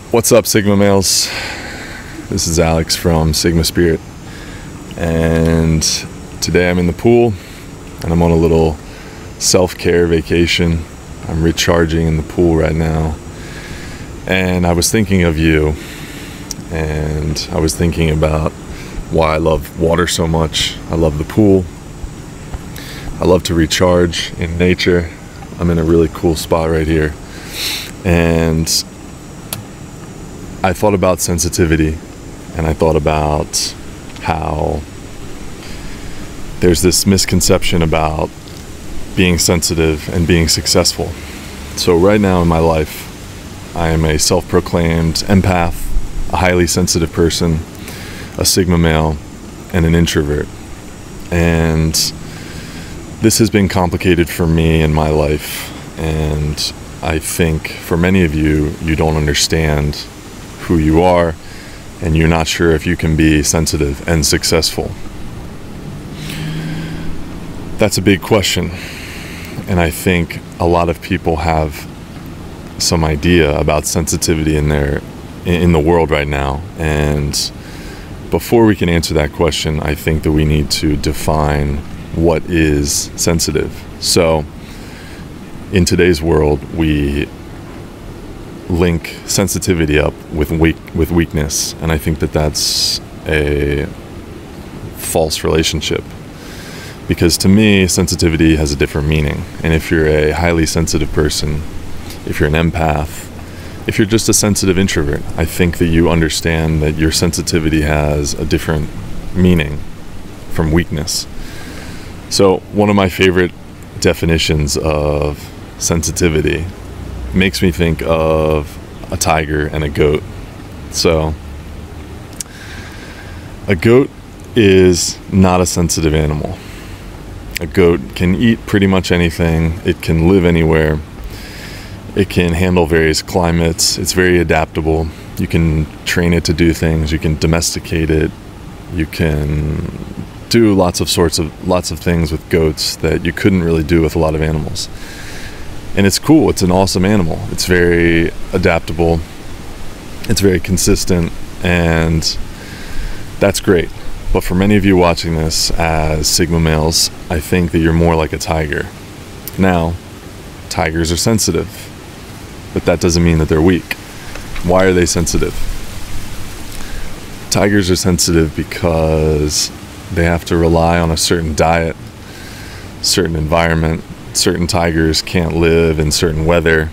What's up, Sigma males? This is Alex from Sigma Spirit, and today I'm in the pool and I'm on a little self-care vacation. I'm recharging in the pool right now, and I was thinking of you, and I was thinking about why I love water so much. I love the pool. I love to recharge in nature. I'm in a really cool spot right here, and I thought about sensitivity, and I thought about how there's this misconception about being sensitive and being successful. So right now in my life, I am a self-proclaimed empath, a highly sensitive person, a Sigma male, and an introvert. And this has been complicated for me in my life, and I think for many of you, you don't understand who you are, and you're not sure if you can be sensitive and successful. That's a big question, and I think a lot of people have some idea about sensitivity in the world right now. And before we can answer that question, I think that we need to define what is sensitive. So in today's world, we link sensitivity up with weakness, and I think that that's a false relationship, because to me sensitivity has a different meaning. And if you're a highly sensitive person, if you're an empath, if you're just a sensitive introvert, I think that you understand that your sensitivity has a different meaning from weakness. So one of my favorite definitions of sensitivity makes me think of a tiger and a goat. So a goat is not a sensitive animal. A goat can eat pretty much anything. It can live anywhere. It can handle various climates. It's very adaptable. You can train it to do things. You can domesticate it. You can do lots of things with goats that you couldn't really do with a lot of animals. And it's cool. It's an awesome animal. It's very adaptable. It's very consistent, and that's great. But for many of you watching this as Sigma males, I think that you're more like a tiger. Now, tigers are sensitive, but that doesn't mean that they're weak. Why are they sensitive? Tigers are sensitive because they have to rely on a certain diet, certain environment. Certain tigers can't live in certain weather.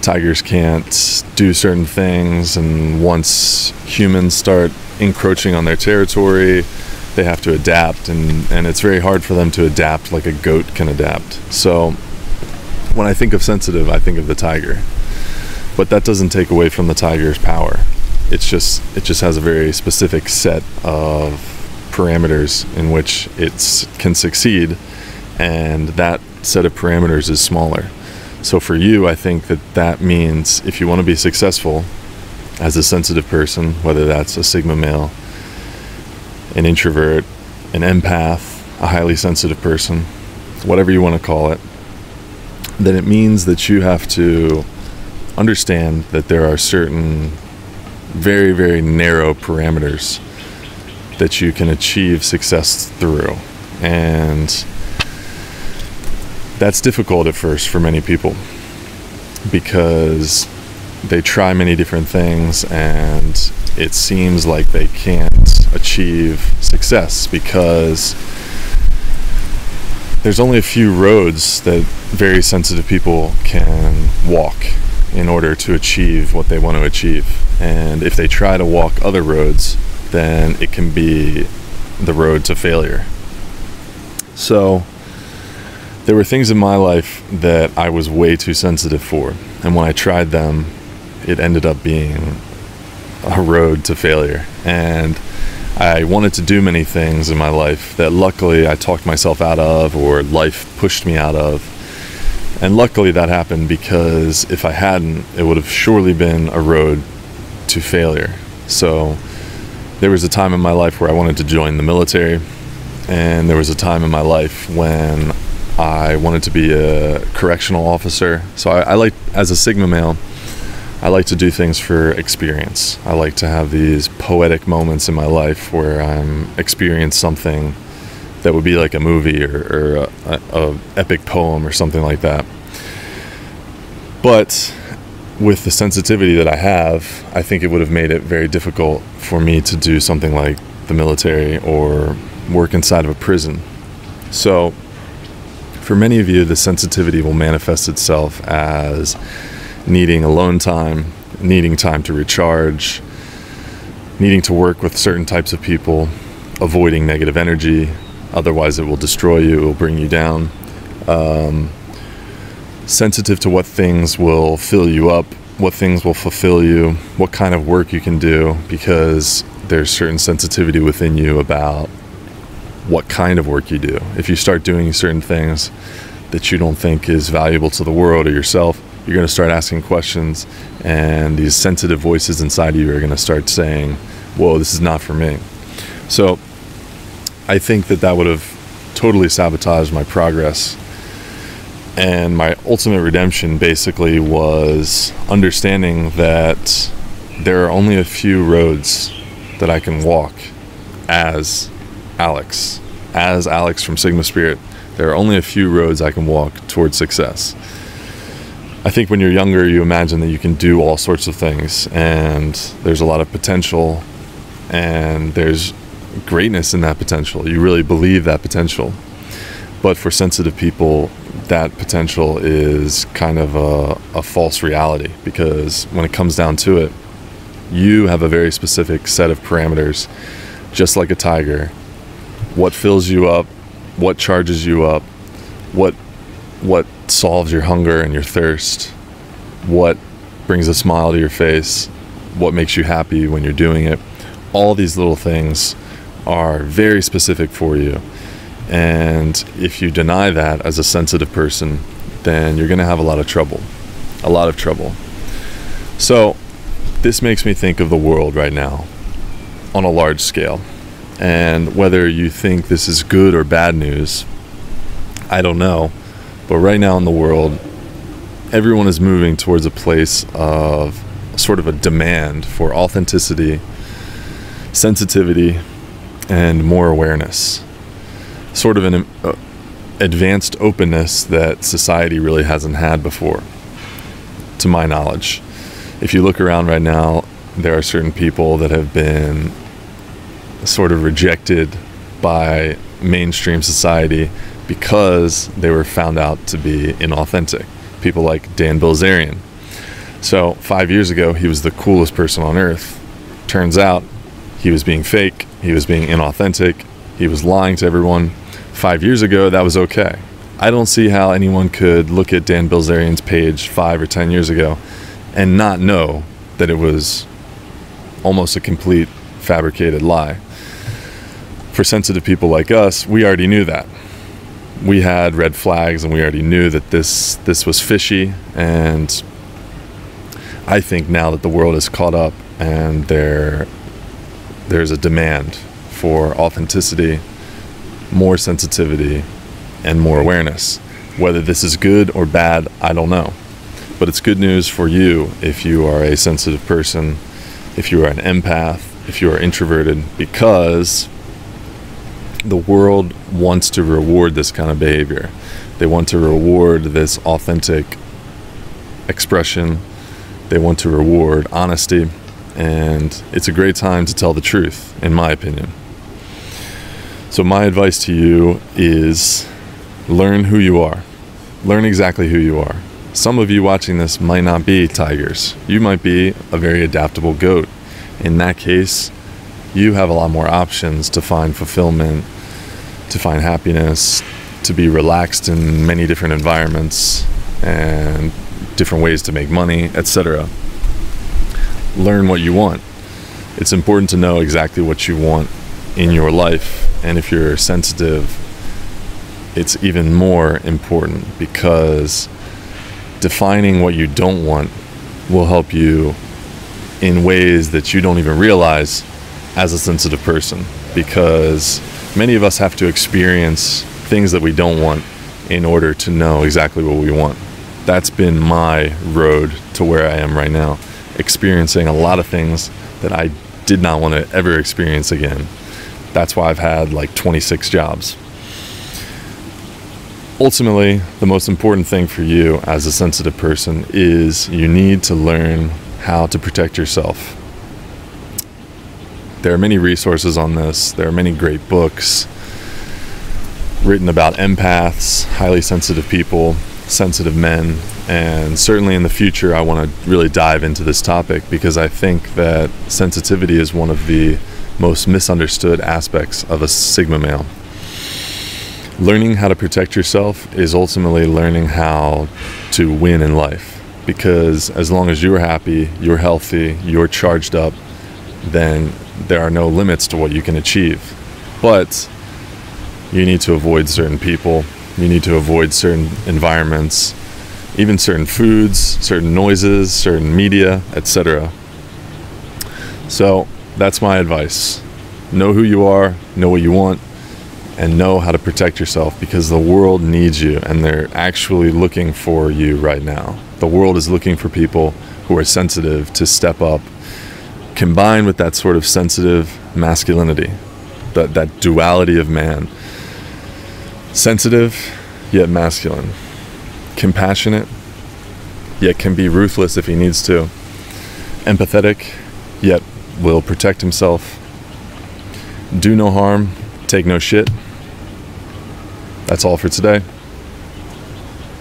Tigers can't do certain things, and once humans start encroaching on their territory, they have to adapt, and it's very hard for them to adapt like a goat can adapt. So when I think of sensitive, I think of the tiger. But that doesn't take away from the tiger's power. It just has a very specific set of parameters in which it can succeed, and that set of parameters is smaller. So for you, I think that means if you want to be successful as a sensitive person, whether that's a Sigma male, an introvert, an empath, a highly sensitive person, whatever you want to call it, then it means that you have to understand that there are certain very, very narrow parameters that you can achieve success through. And that's difficult at first for many people, because they try many different things and it seems like they can't achieve success because there's only a few roads that very sensitive people can walk in order to achieve what they want to achieve. And if they try to walk other roads, then it can be the road to failure. So there were things in my life that I was way too sensitive for, and when I tried them, it ended up being a road to failure. And I wanted to do many things in my life that luckily I talked myself out of, or life pushed me out of. And luckily that happened, because if I hadn't, it would have surely been a road to failure. So there was a time in my life where I wanted to join the military, and there was a time in my life when I wanted to be a correctional officer. So I like, as a Sigma male, I like to do things for experience. I like to have these poetic moments in my life where I'm experiencing something that would be like a movie or a epic poem or something like that. But with the sensitivity that I have, I think it would have made it very difficult for me to do something like the military or work inside of a prison. So for many of you, the sensitivity will manifest itself as needing alone time, needing time to recharge, needing to work with certain types of people, avoiding negative energy, otherwise it will destroy you, it will bring you down. Sensitive to what things will fill you up, what things will fulfill you, what kind of work you can do, because there's certain sensitivity within you about what kind of work you do. If you start doing certain things that you don't think is valuable to the world or yourself, you're going to start asking questions, and these sensitive voices inside of you are going to start saying, whoa, this is not for me. So I think that would have totally sabotaged my progress. And my ultimate redemption basically was understanding that there are only a few roads that I can walk as Alex from Sigma Spirit. There are only a few roads I can walk towards success. I think when you're younger, you imagine that you can do all sorts of things, and there's a lot of potential, and there's greatness in that potential. You really believe that potential. But for sensitive people, that potential is kind of a false reality, because when it comes down to it, you have a very specific set of parameters, just like a tiger. What fills you up, what charges you up, what solves your hunger and your thirst, what brings a smile to your face, what makes you happy when you're doing it. All these little things are very specific for you. And if you deny that as a sensitive person, then you're going to have a lot of trouble. So this makes me think of the world right now on a large scale. And whether you think this is good or bad news, I don't know. But right now in the world, everyone is moving towards a place of sort of a demand for authenticity, sensitivity, and more awareness. Sort of an advanced openness that society really hasn't had before, to my knowledge. If you look around right now, there are certain people that have been sort of rejected by mainstream society because they were found out to be inauthentic. People like Dan Bilzerian. So 5 years ago, he was the coolest person on earth. Turns out he was being fake, he was being inauthentic, he was lying to everyone. 5 years ago, that was okay. I don't see how anyone could look at Dan Bilzerian's page 5 or 10 years ago and not know that it was almost a complete fabricated lie. For sensitive people like us, we already knew that. We had red flags, and we already knew that this was fishy. And I think now that the world is caught up and there's a demand for authenticity, more sensitivity, and more awareness. Whether this is good or bad, I don't know. But it's good news for you if you are a sensitive person, if you are an empath, if you are introverted, because the world wants to reward this kind of behavior. They want to reward this authentic expression. They want to reward honesty. And it's a great time to tell the truth, in my opinion. So my advice to you is learn who you are. Learn exactly who you are. Some of you watching this might not be tigers. You might be a very adaptable goat. In that case, you have a lot more options to find fulfillment, to find happiness, to be relaxed in many different environments and different ways to make money, etc. Learn what you want. It's important to know exactly what you want in your life, and if you're sensitive, it's even more important, because defining what you don't want will help you in ways that you don't even realize as a sensitive person, because many of us have to experience things that we don't want in order to know exactly what we want. That's been my road to where I am right now. experiencing a lot of things that I did not want to ever experience again. That's why I've had like 26 jobs. Ultimately, the most important thing for you as a sensitive person is you need to learn how to protect yourself. There are many resources on this. There are many great books written about empaths, highly sensitive people, sensitive men, and certainly in the future I want to really dive into this topic because I think that sensitivity is one of the most misunderstood aspects of a Sigma male. Learning how to protect yourself is ultimately learning how to win in life, because as long as you're happy, you're healthy, you're charged up, then there are no limits to what you can achieve. But you need to avoid certain people, you need to avoid certain environments, even certain foods, certain noises, certain media, etc. So that's my advice. Know who you are, know what you want, and know how to protect yourself, because the world needs you and they're actually looking for you right now. The world is looking for people who are sensitive to step up, combined with that sort of sensitive masculinity, that duality of man. Sensitive, yet masculine. Compassionate, yet can be ruthless if he needs to. Empathetic, yet will protect himself. Do no harm, take no shit. That's all for today.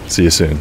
See you soon.